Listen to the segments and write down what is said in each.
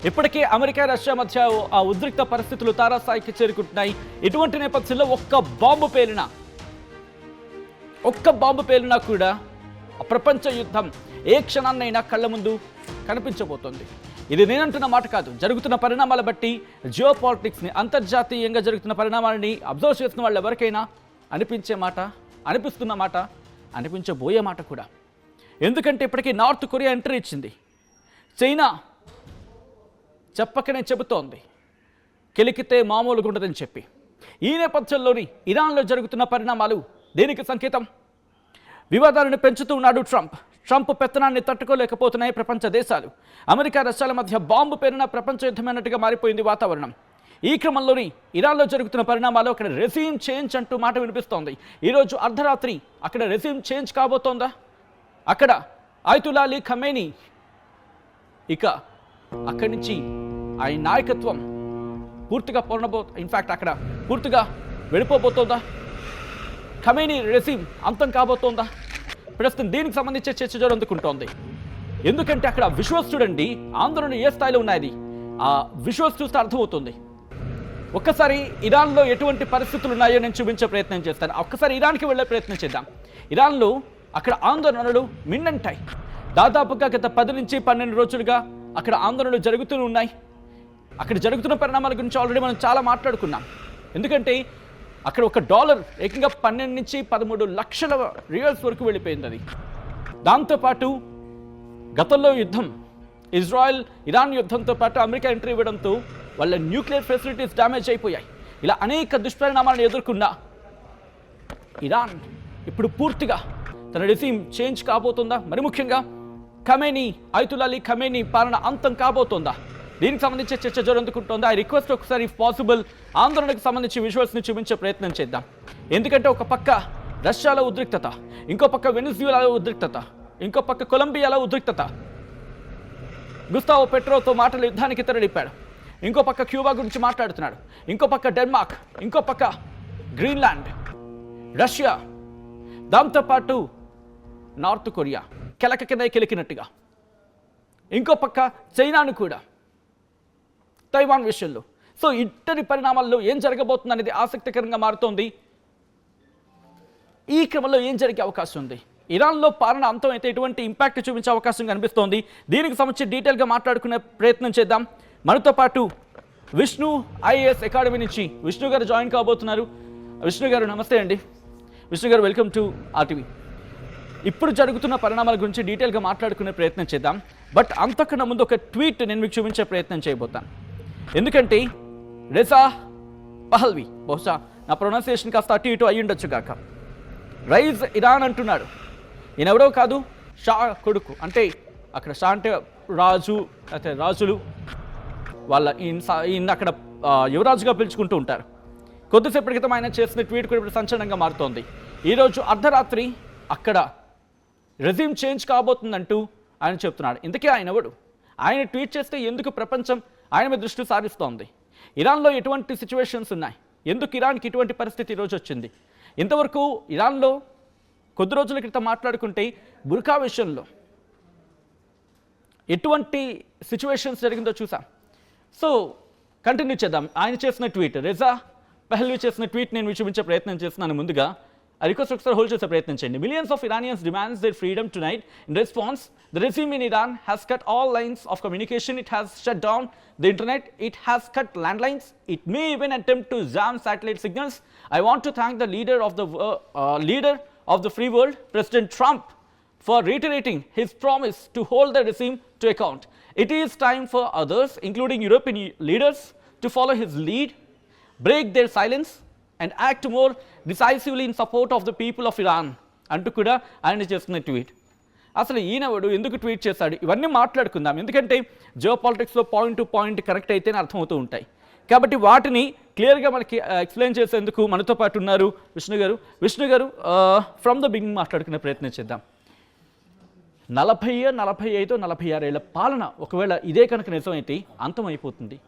ఇప్పటికే America Russia మధ్య ఆ ఉద్రిక్త పరిస్థితులు తారాస్థాయికి చేరుకుంటున్నాయి. ఇటువంటి నేపథ్యంలో ఒక్క బాంబు పేలినా కూడా ప్రపంచ యుద్ధం ఏ క్షణాన్నైనా కళ్ళ ముందు కనిపించబోతోంది. ఇది నేనంటున్న మాట కాదు, జరుగుతున్న పరిణామాల బట్టి జియో పాలిటిక్స్ని, అంతర్జాతీయంగా జరుగుతున్న పరిణామాలని అబ్జర్వ్ చేసిన వాళ్ళు ఎవరికైనా అనిపిస్తున్న మాట, అనిపించబోయే మాట కూడా. ఎందుకంటే ఇప్పటికీ నార్త్ కొరియా ఎంట్రీ ఇచ్చింది. చైనా చెప్పకనే చెబుతోంది కెలికితే మామూలుగా ఉండదని చెప్పి. ఈ నేపథ్యంలోని ఇరాన్లో జరుగుతున్న పరిణామాలు దేనికి సంకేతం? వివాదాలను పెంచుతూ ఉన్నాడు ట్రంప్ పెత్తనాన్ని తట్టుకోలేకపోతున్నాయి ప్రపంచ దేశాలు. అమెరికా రష్యాల మధ్య బాంబు పేరిన ప్రపంచ యుద్ధమైనట్టుగా మారిపోయింది వాతావరణం. ఈ క్రమంలోని ఇరాన్లో జరుగుతున్న పరిణామాలు అక్కడ రెసీమ్ చేంజ్ అంటూ మాట వినిపిస్తోంది. ఈరోజు అర్ధరాత్రి అక్కడ రెసీమ్ చేంజ్ కాబోతోందా? అక్కడ ఆయతుల్లా అలీ ఖమేనీ ఇక అక్కడి నుంచి ఆయన నాయకత్వం పూర్తిగా ఇన్ఫ్యాక్ట్ అక్కడ పూర్తిగా వెళ్ళిపోబోతోందా? ఖమేనీ రెసీమ్ అంతం కాబోతోందా? ప్రస్తుతం దీనికి సంబంధించే చర్చ జరుగుతుంటోంది. ఎందుకంటే అక్కడ విజువల్స్ చూడండి, ఆందోళన ఏ స్థాయిలో ఉన్నది. ఆ విజువల్స్ చూస్తే అర్థమవుతుంది. ఒక్కసారి ఇరాన్లో ఎటువంటి పరిస్థితులు ఉన్నాయో నేను చూపించే ప్రయత్నం చేస్తాను. ఒక్కసారి ఇరాన్కి వెళ్ళే ప్రయత్నం చేద్దాం. ఇరాన్లో అక్కడ ఆందోళనలు మిన్నంటాయి. దాదాపుగా గత 10 నుంచి 12 రోజులుగా అక్కడ ఆందోళనలు జరుగుతూ ఉన్నాయి. అక్కడ జరుగుతున్న పరిణామాల గురించి ఆల్రెడీ మనం చాలా మాట్లాడుకున్నాం. ఎందుకంటే అక్కడ ఒక డాలర్ ఏకంగా 12 నుంచి 13 లక్షల రియల్స్ వరకు వెళ్ళిపోయింది. అది దాంతోపాటు గతంలో యుద్ధం, ఇజ్రాయెల్ ఇరాన్ యుద్ధంతో పాటు అమెరికా ఎంట్రీ ఇవ్వడంతో వాళ్ళ న్యూక్లియర్ ఫెసిలిటీస్ డ్యామేజ్ అయిపోయాయి. ఇలా అనేక దుష్పరిణామాలను ఎదుర్కొన్న ఇరాన్ ఇప్పుడు పూర్తిగా తన రెసీమ్ చేంజ్ కాబోతుందా? మరి ముఖ్యంగా ఆయతుల్లా అలీ ఖమేనీ పాలన అంతం కాబోతోందా? దీనికి సంబంధించి చర్చ జరుగుతుంటుందా? ఐ రిక్వెస్ట్ ఒకసారి ఇఫ్ పాసిబుల్ ఆందోళనకు సంబంధించి విజువల్స్ని చూపించే ప్రయత్నం చేద్దాం. ఎందుకంటే ఒక పక్క రష్యాలో ఉద్రిక్తత, ఇంకో పక్క వెనిజులాలో ఉద్రిక్తత, ఇంకో పక్క కొలంబియాలో ఉద్రిక్తత. గుస్తావో పెట్రోతో మాటలు యుద్ధానికి తెరలిపాడు. ఇంకో పక్క క్యూబా గురించి మాట్లాడుతున్నాడు. ఇంకో పక్క డెన్మార్క్, ఇంకో పక్క గ్రీన్లాండ్, రష్యా, దాంతోపాటు నార్త్ కొరియా కెలికినట్టుగా. ఇంకో పక్క చైనాను కూడా తైవాన్ విషయంలో. సో ఇద్దరి పరిణామాల్లో ఏం జరగబోతుంది అనేది ఆసక్తికరంగా మారుతోంది. ఈ క్రమంలో ఏం జరిగే అవకాశం ఉంది? ఇరాన్లో పాలన అంతం అయితే ఎటువంటి ఇంపాక్ట్ చూపించే అవకాశం కనిపిస్తోంది. దీనికి సంబంధించి డీటెయిల్గా మాట్లాడుకునే ప్రయత్నం చేద్దాం. మనతో పాటు విష్ణు ఐఏఎస్ అకాడమీ నుంచి విష్ణు గారు జాయిన్ కాబోతున్నారు. విష్ణు గారు నమస్తే అండి. విష్ణు గారు వెల్కమ్ టు ఆర్టీవీ. ఇప్పుడు జరుగుతున్న పరిణామాల గురించి డీటెయిల్గా మాట్లాడుకునే ప్రయత్నం చేద్దాం. బట్ అంతకన్నా ముందు ఒక ట్వీట్ నేను మీకు చూపించే ప్రయత్నం చేయబోతాను. ఎందుకంటే రెజా పహల్వి, బహుశా నా ప్రొనౌన్సియేషన్ కాస్త అటు ఇటు అయ్యి ఉండొచ్చు కాక, రైజ్ ఇరాన్ అంటున్నాడు. ఈయన ఎవరో కాదు, షా కొడుకు. అంటే అక్కడ షా అంటే రాజు, అయితే రాజులు వాళ్ళ ఈయన అక్కడ యువరాజుగా పిలుచుకుంటూ ఉంటారు. కొద్దిసేపటి క్రితం ఆయన చేసిన ట్వీట్ కూడా ఇప్పుడు సంచలనంగా మారుతోంది. ఈరోజు అర్ధరాత్రి అక్కడ రెజ్యూమ్ చేంజ్ కాబోతుందంటూ ఆయన చెప్తున్నాడు. ఇందుకే ఆయన ఎవడు? ఆయన ట్వీట్ చేస్తే ఎందుకు ప్రపంచం ఆయన మీద దృష్టి సారిస్తోంది? ఇరాన్లో ఎటువంటి సిచ్యువేషన్స్ ఉన్నాయి? ఎందుకు ఇరాన్కి ఇటువంటి పరిస్థితి ఈరోజు వచ్చింది? ఇంతవరకు ఇరాన్లో కొద్ది రోజుల క్రితం మాట్లాడుకుంటే బుర్కా విషయంలో ఎటువంటి సిచ్యువేషన్స్ జరిగిందో చూసాం. సో కంటిన్యూ చేద్దాం. ఆయన చేసిన ట్వీట్, రెజా పహల్వి చేసిన ట్వీట్ నేను చూపించే ప్రయత్నం చేస్తున్నాను. ముందుగా I request ఒకసారి హోల్డ్ చేసే ప్రయత్నం చేయండి. Millions of Iranians demands their freedom tonight. In response, the regime in Iran has cut all lines of communication. It has shut down the internet. It has cut landlines. It may even attempt to jam satellite signals. I want to thank the leader of the free world, President Trump, for reiterating his promise to hold the regime to account. It is time for others, including European leaders, to follow his lead, break their silence and act more decisively in support of the people of Iran అంటూ కూడా ఆయన చేస్తున్న tweet. అసలు ఈయనవాడు ఎందుకు tweet చేశాడు? ఇవన్నీ మాట్లాడుకుందాం. ఎందుకంటే జియో పాలిటిక్స్లో పాయింట్ టు పాయింట్ కరెక్ట్ అయితేనే అర్థమవుతూ ఉంటాయి. కాబట్టి వాటిని క్లియర్గా మనకి ఎక్స్ప్లెయిన్ చేసేందుకు మనతో పాటు ఉన్నారు విష్ణు గారు. విష్ణు గారు, ఫ్రమ్ ద బిగినింగ్ మాట్లాడుకునే ప్రయత్నం చేద్దాం. 45, 46 ఏళ్ల పాలన ఒకవేళ ఇదే కనుక నిజమైతే అంతమైపోతుంది.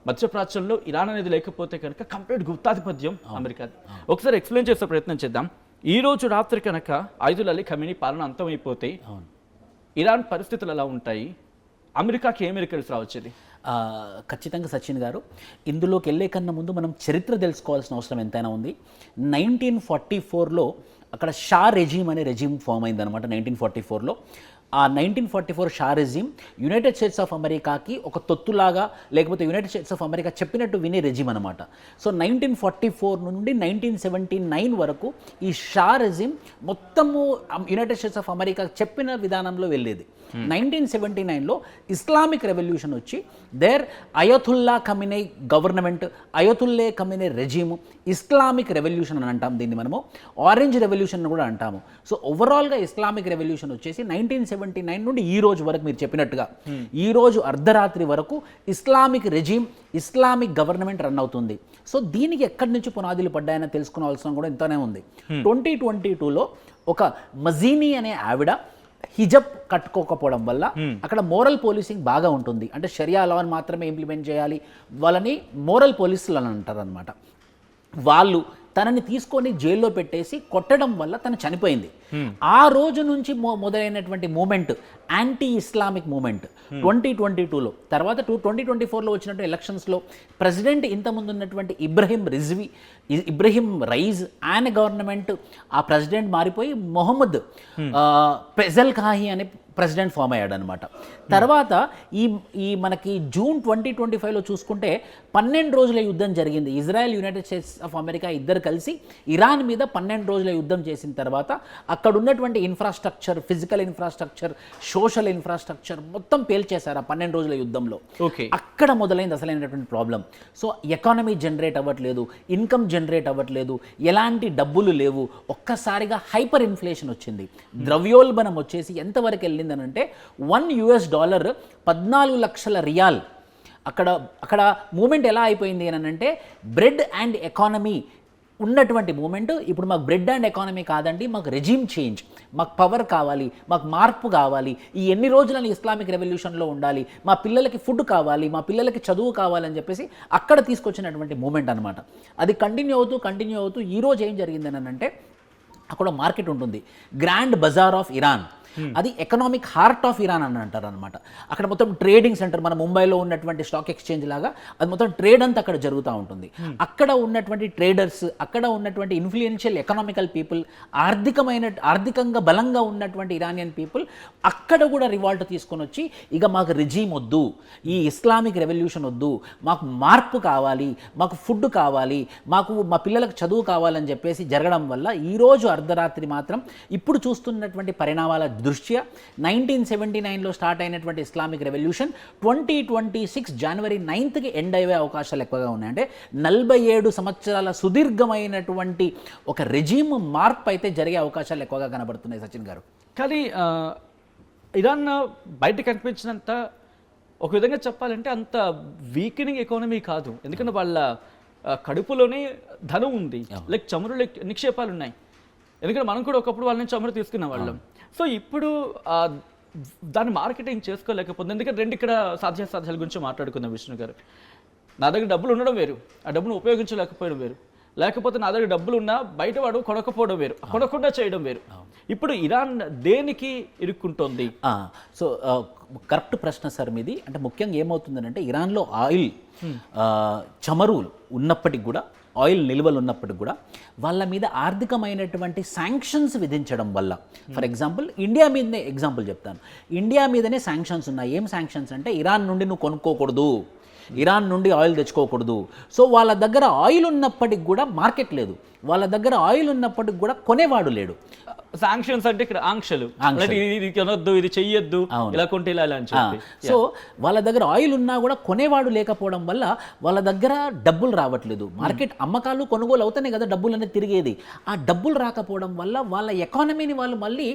మధ్యప్రాచ్యంలో ఇరాన్ అనేది లేకపోతే కనుక కంప్లీట్ గుప్తాధిపత్యం అమెరికా. ఒకసారి ఎక్స్ప్లెయిన్ చేసే ప్రయత్నం చేద్దాం. ఈ రోజు రాత్రి కనుక ఆయతుల్లా అలీ ఖమేనీ పాలన అంతమైపోతే ఇరాన్ పరిస్థితులు ఎలా ఉంటాయి? అమెరికాకి ఏమి కలిసి రావచ్చేది? ఖచ్చితంగా సచిన్ గారు, ఇందులోకి వెళ్ళే కన్నా ముందు మనం చరిత్ర తెలుసుకోవాల్సిన అవసరం ఎంతైనా ఉంది. 1944లో అక్కడ షా రెజీమ్ అనే రెజీమ్ ఫామ్ అయిందనమాట. 1944లో ఆ 1944 Shah regime United states of అమెరికాకి ఒక తొత్తులాగా, లేకపోతే యునైటెడ్ స్టేట్స్ ఆఫ్ అమెరికా చెప్పినట్టు వినే రెజీమ్ అనమాట. సో 1944 నుండి 1979 వరకు ఈ షా రెజీమ్ మొత్తము యునైటెడ్ స్టేట్స్ ఆఫ్ అమెరికా చెప్పిన విధానంలో వెళ్ళేది. 1979లో ఇస్లామిక్ రెవల్యూషన్ వచ్చి అయతుల్లా ఖమినీ గవర్నమెంట్, అయతుల్లే ఖమినీ రెజీము, ఇస్లామిక్ రెవల్యూషన్ అని అంటాం దీన్ని మనము, ఆరెంజ్ రెవల్యూషన్ అని కూడా అంటాము. సో ఓవరాల్గా ఇస్లామిక్ రెవల్యూషన్ వచ్చేసి 1979 నుండి ఈ రోజు వరకు మీరు చెప్పినట్టుగా ఈ రోజు అర్ధరాత్రి వరకు Islamic regime, Islamic government run అవుతుంది. సో దీనికి ఎక్కడి నుంచి పునాదులు పడ్డాయని తెలుసుకోవాల్సిన కూడా ఇంతనే ఉంది. 2022లో ఒక మజీనీ అనే ఆవిడ హిజబ్ కట్టుకోకపోవడం వల్ల అక్కడ మోరల్ పోలీసింగ్ బాగా ఉంటుంది. అంటే షరియా లాని మాత్రమే ఇంప్లిమెంట్ చేయాలి, వాళ్ళని మోరల్ పోలీసులు అని అంటారు అనమాట. వాళ్ళు తనని తీసుకొని జైల్లో పెట్టేసి కొట్టడం వల్ల తను చనిపోయింది. ఆ రోజు నుంచి మొదలైనటువంటి మూమెంట్ యాంటీ ఇస్లామిక్ మూమెంట్ 2022లో, తర్వాత 2024లో వచ్చినటువంటి ఎలక్షన్స్లో ప్రెసిడెంట్ ఇంతకుముందు ఉన్నటువంటి ఇబ్రహీం రైజ్ ఆయన గవర్నమెంట్, ఆ ప్రెసిడెంట్ మారిపోయి మొహమ్మద్ పెజల్ ఖాహీ అనే ప్రెసిడెంట్ ఫామ్ అయ్యాడు అనమాట. తర్వాత ఈ మనకి జూన్ 2025లో చూసుకుంటే 12 రోజుల యుద్ధం జరిగింది. Israel, United states of America ఇద్దరు కలిసి ఇరాన్ మీద 12 రోజుల యుద్ధం చేసిన తర్వాత అక్కడ ఉన్నటువంటి infrastructure, physical infrastructure, social infrastructure మొత్తం పేల్చేశారు ఆ 12 రోజుల యుద్ధంలో. అక్కడ మొదలైంది అసలైనటువంటి ప్రాబ్లం. సో ఎకానమీ జనరేట్ అవ్వట్లేదు, ఇన్కమ్ జనరేట్ అవ్వట్లేదు, ఎలాంటి డబ్బులు లేవు. ఒక్కసారిగా హైపర్ ఇన్ఫ్లేషన్ వచ్చింది, ద్రవ్యోల్బణం వచ్చేసి ఎంతవరకు వెళ్ళింది అంటే $1 14 లక్షల రియాల్. అక్కడ మూమెంట్ ఎలా అయిపోయింది అని అంటే బ్రెడ్ అండ్ ఎకానమీ ఉన్నటువంటి మూమెంట్ ఇప్పుడు మాకు బ్రెడ్ అండ్ ఎకానమీ కాదండి, మాకు రెజీమ్ చేంజ్, మాకు పవర్ కావాలి, మాకు మార్పు కావాలి, ఈ ఎన్ని రోజులని ఇస్లామిక్ రెవల్యూషన్లో ఉండాలి, మా పిల్లలకి ఫుడ్ కావాలి, మా పిల్లలకి చదువు కావాలని చెప్పేసి అక్కడ తీసుకొచ్చినటువంటి మూమెంట్ అనమాట. అది కంటిన్యూ అవుతూ ఈరోజు ఏం జరిగిందని అంటే అక్కడ మార్కెట్ ఉంటుంది, గ్రాండ్ బజార్ ఆఫ్ ఇరాన్. అది ఎకనామిక్ హార్ట్ ఆఫ్ ఇరాన్ అని అంటారు అనమాట. అక్కడ మొత్తం ట్రేడింగ్ సెంటర్, మన ముంబైలో ఉన్నటువంటి స్టాక్ ఎక్స్చేంజ్ లాగా అది మొత్తం ట్రేడ్ అంతా అక్కడ జరుగుతూ ఉంటుంది. అక్కడ ఉన్నటువంటి ట్రేడర్స్, అక్కడ ఉన్నటువంటి ఇన్ఫ్లుయెన్షియల్ ఎకనామికల్ పీపుల్, ఆర్థికంగా బలంగా ఉన్నటువంటి ఇరానియన్ పీపుల్ అక్కడ కూడా రివాల్ట్ తీసుకొని వచ్చి ఇక మాకు రెజీమ్ వద్దు, ఈ ఇస్లామిక్ రెవల్యూషన్ వద్దు, మాకు మార్పు కావాలి, మాకు ఫుడ్ కావాలి, మాకు మా పిల్లలకు చదువు కావాలని చెప్పేసి జరగడం వల్ల ఈరోజు అర్ధరాత్రి మాత్రం ఇప్పుడు చూస్తున్నటువంటి పరిణామాల దృష్ట్యా 1979లో స్టార్ట్ అయినటువంటి ఇస్లామిక్ రెవల్యూషన్ 2026 జనవరి 9కి ఎండ్ అయ్యే అవకాశాలు ఎక్కువగా ఉన్నాయి. అంటే 47 సంవత్సరాల సుదీర్ఘమైనటువంటి ఒక రెజీమ్ మార్పు అయితే జరిగే అవకాశాలు ఎక్కువగా కనబడుతున్నాయి సచిన్ గారు. కానీ ఇరాన్ బయటకు కనిపించినంత ఒక విధంగా చెప్పాలంటే అంత వీకెనింగ్ ఎకానమీ కాదు. ఎందుకంటే వాళ్ళ కడుపులోనే ధనం ఉంది, లైక్ చమురు నిక్షేపాలు ఉన్నాయి. ఎందుకంటే మనం కూడా ఒకప్పుడు వాళ్ళ నుంచి చమురు తీసుకున్న వాళ్ళం. సో ఇప్పుడు దాన్ని మార్కెటింగ్ చేసుకోలేకపోతుంది. ఎందుకంటే రెండు ఇక్కడ సాధ్యాసాధ్యాల గురించి మాట్లాడుకుందాం విష్ణు గారు. నా దగ్గర డబ్బులు ఉండడం వేరు, ఆ డబ్బును ఉపయోగించలేకపోవడం వేరు, లేకపోతే నా దగ్గర డబ్బులు ఉన్నా బయట వాడు కొనకపోవడం వేరు, కొనకుండా చేయడం వేరు. ఇప్పుడు ఇరాన్ దేనికి ఇరుక్కుంటోంది? సో కరెక్ట్ ప్రశ్న సార్ మీది. అంటే ముఖ్యంగా ఏమవుతుందంటే ఇరాన్లో ఆయిల్, చమురు ఉన్నప్పటికి కూడా, ఆయిల్ నిల్వలు ఉన్నప్పటికి కూడా వాళ్ళ మీద ఆర్థికమైనటువంటి శాంక్షన్స్ విధించడం వల్ల, ఫర్ ఎగ్జాంపుల్ ఇండియా మీదనే ఎగ్జాంపుల్ చెప్తాను. ఇండియా మీదనే శాంక్షన్స్ ఉన్నాయి. ఏం శాంక్షన్స్ అంటే ఇరాన్ నుండి నువ్వు కొనుక్కోకూడదు, ఇరాన్ నుండి ఆయిల్ తెచ్చుకోకూడదు. సో వాళ్ళ దగ్గర ఆయిల్ ఉన్నప్పటికి కూడా మార్కెట్ లేదు, వాళ్ళ దగ్గర ఆయిల్ ఉన్నప్పటికి కూడా కొనేవాడు లేడు. శాంక్షన్స్ అంటే ఇక్కడ ఆంక్షలు, ఇది కొనొద్దు, ఇది చెయ్యొద్దు, ఇలా కొంటే ఇలా అని చెప్పి. సో వాళ్ళ దగ్గర ఆయిల్ ఉన్నా కూడా కొనేవాడు లేకపోవడం వల్ల వాళ్ళ దగ్గర డబ్బులు రావట్లేదు. మార్కెట్ అమ్మకాలు కొనుగోలు అవుతాయి కదా డబ్బులు అనేది తిరిగేది. ఆ డబ్బులు రాకపోవడం వల్ల వాళ్ళ ఎకానమీని వాళ్ళు మళ్ళీ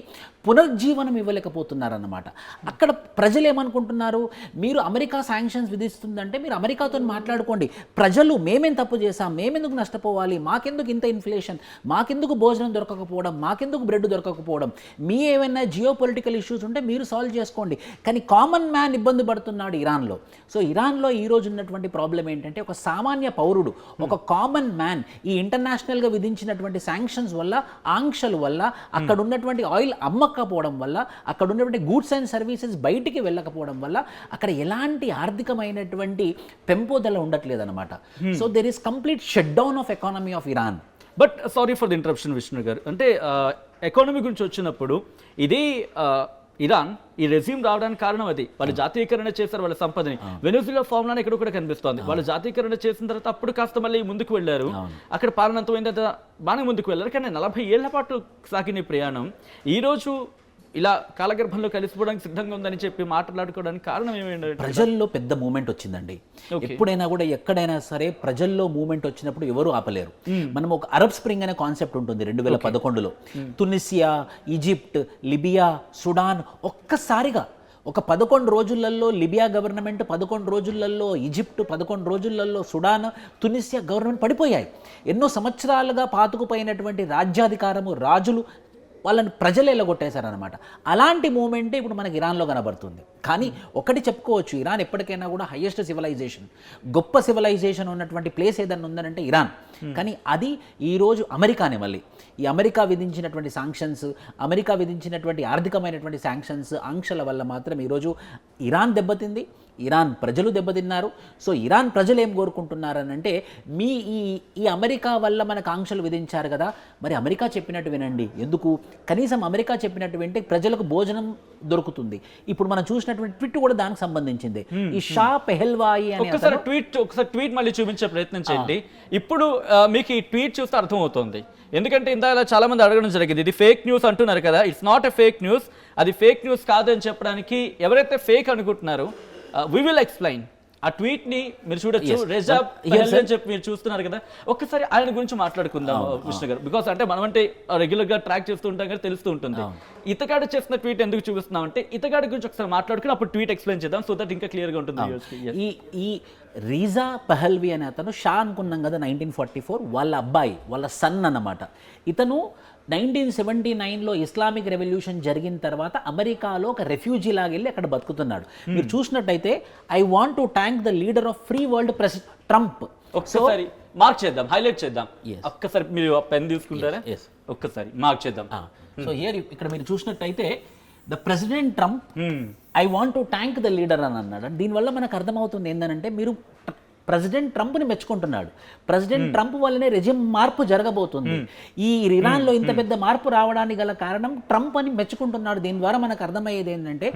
పునర్జీవనం ఇవ్వలేకపోతున్నారన్నమాట. అక్కడ ప్రజలు ఏమనుకుంటున్నారు, మీరు అమెరికా శాంక్షన్స్ విధిస్తుందంటే మీరు అమెరికాతో మాట్లాడుకోండి. ప్రజలు మేమేం తప్పు చేసాం, మేమెందుకు నష్టపోవాలి, మాకెందుకు ఇంత ఇన్ఫ్లేషన్, మాకెందుకు భోజనం దొరకకపోవడం, మాకెందుకు బ్రెడ్ దొరకకపోవడం, మీ ఏమైనా జియో పొలిటికల్ ఇష్యూస్ ఉంటే మీరు సాల్వ్ చేసుకోండి. కానీ కామన్ మ్యాన్ ఇబ్బంది పడుతున్నాడు ఇరాన్లో. సో ఇరాన్లో ఈ రోజు ఉన్నటువంటి ప్రాబ్లం ఏంటంటే ఒక సామాన్య పౌరుడు, ఒక కామన్ మ్యాన్ ఈ ఇంటర్నేషనల్గా విధించినటువంటి శాంక్షన్స్ వల్ల, ఆంక్షల వల్ల, అక్కడ ఉన్నటువంటి ఆయిల్ అమ్మకపోవడం వల్ల, అక్కడ ఉన్నటువంటి గూడ్స్ అండ్ సర్వీసెస్ బయటికి వెళ్ళకపోవడం వల్ల అక్కడ ఎలాంటి ఆర్థికమైనటువంటి పెంపుదల ఉండట్లేదు అనమాట. So there is complete shut down of economy of Iran. But sorry for the interruption Vishnu గారు, అంటే ఎకానమీ గురించి వచ్చినప్పుడు ఇది ఇరాన్ ఈ రెజ్యూమ్ రావడానికి కారణం అది. వాళ్ళు జాతీయకరణ చేశారు వాళ్ళ సంపదని. వెనిజులా ఫార్ములా ఇక్కడ కూడా కనిపిస్తోంది. వాళ్ళు జాతీయకరణ చేసిన తర్వాత అప్పుడు కాస్త మళ్ళీ ముందుకు వెళ్ళారు. అక్కడ పాలనంతమైన తర్వాత బాగానే ముందుకు వెళ్ళారు. కానీ 40 ఏళ్ల పాటు సాగిన ప్రయాణం ఈ రోజు ఇలా కాలగర్భంలో కలిసిపోవడానికి సిద్ధంగా ఉందని చెప్పి మాట్లాడుకోవడానికి కారణం ఏమైంది? ప్రజల్లో పెద్ద మూమెంట్ వచ్చిందండి. ఎప్పుడైనా కూడా ఎక్కడైనా సరే ప్రజల్లో మూమెంట్ వచ్చినప్పుడు ఎవరు ఆపలేరు. మనం ఒక అరబ్ స్ప్రింగ్ అనే కాన్సెప్ట్ ఉంటుంది 2011లో. తునిసియా, ఈజిప్ట్, లిబియా, సుడాన్ ఒక్కసారిగా ఒక 11 రోజులలో లిబియా గవర్నమెంట్, 11 రోజులలో ఈజిప్ట్, 11 రోజులలో సుడాన్, తునిసియా గవర్నమెంట్ పడిపోయాయి. ఎన్నో సంవత్సరాలుగా పాతుకుపోయినటువంటి రాజ్యాధికారము, రాజులు వాళ్ళని ప్రజలు ఎల్లగొట్టేశారనమాట. అలాంటి మూమెంటే ఇప్పుడు మనకి ఇరాన్లో కనబడుతుంది. కానీ ఒకటి చెప్పుకోవచ్చు, ఇరాన్ ఎప్పటికైనా కూడా హైయెస్ట్ సివిలైజేషన్, గొప్ప సివిలైజేషన్ ఉన్నటువంటి ప్లేస్ ఏదన్నా ఉందనంటే ఇరాన్. కానీ అది ఈరోజు అమెరికానే. మళ్ళీ ఈ అమెరికా విధించినటువంటి శాంక్షన్స్, అమెరికా విధించినటువంటి ఆర్థికమైనటువంటి శాంక్షన్స్, ఆంక్షల వల్ల మాత్రం ఈరోజు ఇరాన్ దెబ్బతింది, ఇరాన్ ప్రజలు దెబ్బతిన్నారు. సో ఇరాన్ ప్రజలు ఏం కోరుకుంటున్నారనంటే, మీ ఈ అమెరికా వల్ల మనకు ఆంక్షలు విధించారు కదా, మరి అమెరికా చెప్పినట్టు వినండి. ఎందుకు? కనీసం అమెరికా చెప్పినట్టు వింటే ప్రజలకు భోజనం దొరుకుతుంది. ఇప్పుడు మనం చూసినటువంటి ట్వీట్ కూడా దానికి సంబంధించింది. ఈ షా పెహల్వాయి అనే ఒకసారి ట్వీట్ మళ్ళీ చూపించే ప్రయత్నం చేయండి. ఇప్పుడు మీకు ఈ ట్వీట్ చూస్తే అర్థమవుతుంది. ఎందుకంటే ఇందాక చాలా మంది అడగడం జరిగింది, ఇది ఫేక్ న్యూస్ అంటున్నారు కదా. It's not a fake news, అది ఫేక్ న్యూస్ కాదని చెప్పడానికి ఎవరైతే ఫేక్ అనుకుంటున్నారో we will explain. ఆ ట్వీట్ ని మీరు చూడొచ్చు. రెజా పహల్వి అని చెప్పి మీరు చూస్తున్నారు కదా, ఒక్కసారి ఆయన గురించి మాట్లాడుకుందాం విష్ణు గారు. బికాస్ అంటే మనం అంటే రెగ్యులర్ గా ట్రాక్ చేస్తూ ఉంటాం కదా, తెలుస్తూ ఉంటుంది. ఇతగాడు చేసిన ట్వీట్ ఎందుకు చూపిస్తున్నాం అంటే, ఇతగాడి గురించి ఒకసారి మాట్లాడుకుని అప్పుడు ట్వీట్ ఎక్స్ప్లెయిన్ చేద్దాం, సో దట్ ఇంకా క్లియర్ గా ఉంటుంది. ఈ రీజా పహల్వి అనే అతను, షా అనుకున్నాం కదా 1944, వాళ్ళ అబ్బాయి, వాళ్ళ సన్ అన్నమాట. ఇతను 1979లో ఇస్లామిక్ రెవల్యూషన్ జరిగిన తర్వాత అమెరికాలో ఒక రెఫ్యూజీ లాగా వెళ్ళి అక్కడ బతుకుతున్నాడు. మీరు చూసినట్టయితే, I want to thank the leader of free world president Trump. ఒక్కసారి మార్క్ చేద్దాం, హైలైట్ చేద్దాం. ఒక్కసారి మీరు పెన్ తీసుకుంటారా? ఒక్కసారి మార్క్ చేద్దాం. సో హియర్ ఇక్కడ మీరు చూసినట్టయితే the president Trump I want to thank the leader అని అన్నాడు. దీనివల్ల మనకు అర్థమవుతుంది ఏంటంటే, మీరు ప్రెసిడెంట్ ట్రంప్ని మెచ్చుకుంటున్నాడు. ప్రెసిడెంట్ ట్రంప్ వల్లనే రెజిమ్ మార్పు జరగబోతుంది. ఈ ఇరాన్లో ఇంత పెద్ద మార్పు రావడానికి గల కారణం ట్రంప్ అని మెచ్చుకుంటున్నాడు. దీని ద్వారా మనకు అర్థమయ్యేది ఏంటంటే,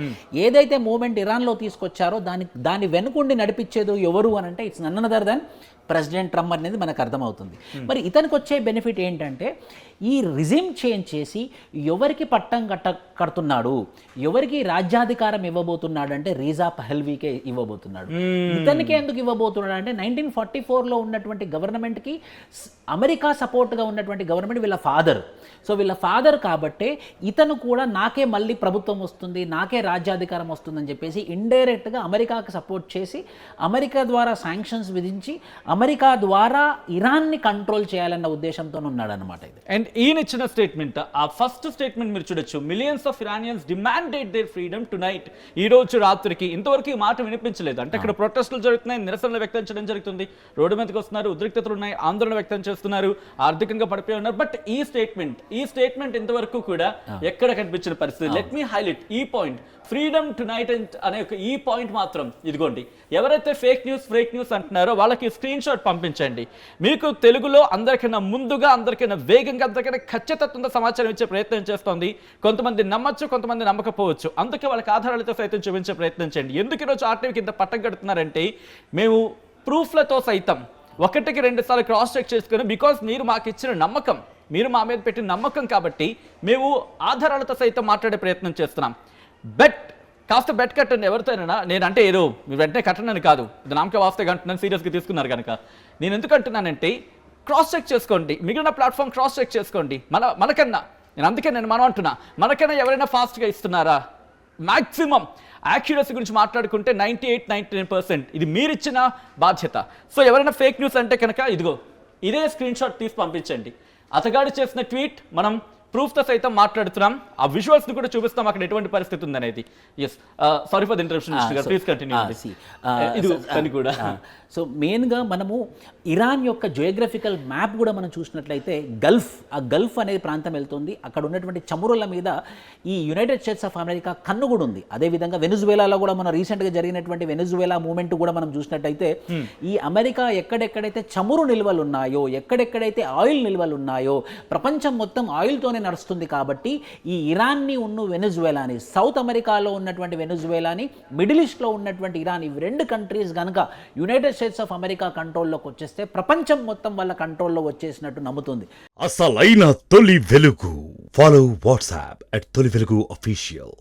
ఏదైతే మూమెంట్ ఇరాన్లో తీసుకొచ్చారో దాని వెనుకుండి నడిపించేది ఎవరు అని అంటే, it's none other than president Trump అనేది మనకు అర్థమవుతుంది. మరి ఇతనికి వచ్చే బెనిఫిట్ ఏంటంటే, ఈ రిజిమ్ చేంజ్ చేసి ఎవరికి పట్టం కడుతున్నాడు, ఎవరికి రాజ్యాధికారం ఇవ్వబోతున్నాడు అంటే రీజా పహల్వీకే ఇవ్వబోతున్నాడు. ఇతనికి ఎందుకు ఇవ్వబోతున్నాడు అంటే, 1944లో ఉన్నటువంటి గవర్నమెంట్కి అమెరికా సపోర్ట్గా ఉన్నటువంటి గవర్నమెంట్ వీళ్ళ ఫాదర్. సో వీళ్ళ ఫాదర్ కాబట్టే ఇతను కూడా నాకే మళ్ళీ ప్రభుత్వం వస్తుంది, నాకే రాజ్యాధికారం వస్తుందని చెప్పేసి ఇండైరెక్ట్గా అమెరికాకి సపోర్ట్ చేసి, అమెరికా ద్వారా శాంక్షన్స్ విధించి, అమెరికా ద్వారా ఇరాన్ని కంట్రోల్ చేయాలన్న ఉద్దేశంతో ఉన్నాడనమాట ఇది. అండ్ ఈయన ఇచ్చిన స్టేట్మెంట్, ఆ ఫస్ట్ స్టేట్మెంట్ మీరు చూడొచ్చు, millions of Iranians demanded their freedom tonight. ఈ రోజు రాత్రికి ఇంతవరకు ఈ మాట వినిపించలేదు. అంటే ఇక్కడ ప్రొటెస్టులు జరుగుతున్నాయి, నిరసనలు వ్యక్తం చేయడం జరుగుతుంది, రోడ్డు మీదకి వస్తున్నారు, ఉద్రిక్తతలు ఉన్నాయి, ఆందోళన వ్యక్తం చేస్తున్నారు, ఆర్థికంగా పడిపోయి ఉన్నారు. బట్ ఈ స్టేట్మెంట్ ఇంతవరకు కూడా ఎక్కడ కనిపించిన పరిస్థితి. లెట్ మీ హైలైట్ ఈ పాయింట్, ఫ్రీడమ్ టు నైట్ అనే ఈ పాయింట్ మాత్రం ఇదిగోండి. ఎవరైతే ఫేక్ న్యూస్ అంటున్నారో వాళ్ళకి స్క్రీన్ షాట్ పంపించండి. మీకు తెలుగులో అందరికైనా ముందుగా, అందరికైనా వేగంగా, అందరికైనా ఖచ్చితంగా సమాచారం ఇచ్చే ప్రయత్నం చేస్తోంది. కొంతమంది నమ్మచ్చు, కొంతమంది నమ్మకపోవచ్చు. అందుకే వాళ్ళకి ఆధారాలతో సైతం చూపించే ప్రయత్నం చేయండి. ఎందుకు ఈరోజు ఆర్టీవీకి ఇంత పట్టం కడుతున్నారంటే, మేము ప్రూఫ్లతో సైతం 1-2 సార్లు క్రాస్ చెక్ చేసుకుని, బికాస్ మీరు మాకు ఇచ్చిన నమ్మకం, మీరు మా మీద పెట్టిన నమ్మకం కాబట్టి మేము ఆధారాలతో సైతం మాట్లాడే ప్రయత్నం చేస్తున్నాం. కాస్త బెట్ కట్టండి ఎవరితోనైనా. నేను అంటే ఏదో మీరు వెంటనే కట్టనని కాదు, ఇది నామకే వాస్తే అంటున్నాను, సీరియస్గా తీసుకున్నారు కనుక. నేను ఎందుకు అంటున్నానంటే, క్రాస్ చెక్ చేసుకోండి, మిగిలిన ప్లాట్ఫామ్ క్రాస్ చెక్ చేసుకోండి. మనకన్నా నేను అంటున్నా, మనకైనా ఎవరైనా ఫాస్ట్గా ఇస్తున్నారా? మ్యాక్సిమం యాక్యురసీ గురించి మాట్లాడుకుంటే 98-99% ఇది మీరిచ్చిన బాధ్యత. సో ఎవరైనా ఫేక్ న్యూస్ అంటే కనుక ఇదిగో ఇదే స్క్రీన్ షాట్ తీసి పంపించండి. అతగాడు చేసిన ట్వీట్ మనం ప్రూఫ్తో సైతం మాట్లాడుతున్నాం, ఆ విజువల్స్ని కూడా చూపిస్తాం అక్కడ ఎటువంటి పరిస్థితి ఉందనేది. Yes, sorry for the interruption, please continue. ఇది కూడా సో మెయిన్గా మనము ఇరాన్ యొక్క జియోగ్రఫికల్ మ్యాప్ కూడా మనం చూసినట్లయితే ఆ గల్ఫ్ అనే ప్రాంతం వెళ్తుంది. అక్కడ ఉన్నటువంటి చమురుల మీద ఈ యునైటెడ్ స్టేట్స్ ఆఫ్ అమెరికా కన్ను కూడా ఉంది. అదేవిధంగా వెనిజువేలాలో కూడా మనం రీసెంట్గా జరిగినటువంటి వెనిజువేలా మూమెంట్ కూడా మనం చూసినట్టయితే ఈ అమెరికా ఎక్కడెక్కడైతే చమురు నిల్వలు ఉన్నాయో, ఎక్కడెక్కడైతే ఆయిల్ నిల్వలు ఉన్నాయో, ప్రపంచం మొత్తం ఆయిల్తోనే నడుస్తుంది. కాబట్టి ఈ ఇరాన్ని వెనిజువేలాని, సౌత్ అమెరికాలో ఉన్నటువంటి వెనిజువేలాని, మిడిల్ ఈస్ట్లో ఉన్నటువంటి ఇరాన్, ఇవి రెండు కంట్రీస్ కనుక యునైటెడ్ స్టేట్స్ ఆఫ్ అమెరికా కంట్రోల్లోకి వచ్చేస్తే ప్రపంచం మొత్తం వాళ్ళ కంట్రోల్లో వచ్చేసినట్టు నమ్ముతుంది. అసలైన తొలి వెలుగు. ఫాలో వాట్సాప్ @తొలి వెలుగు అఫీషియల్.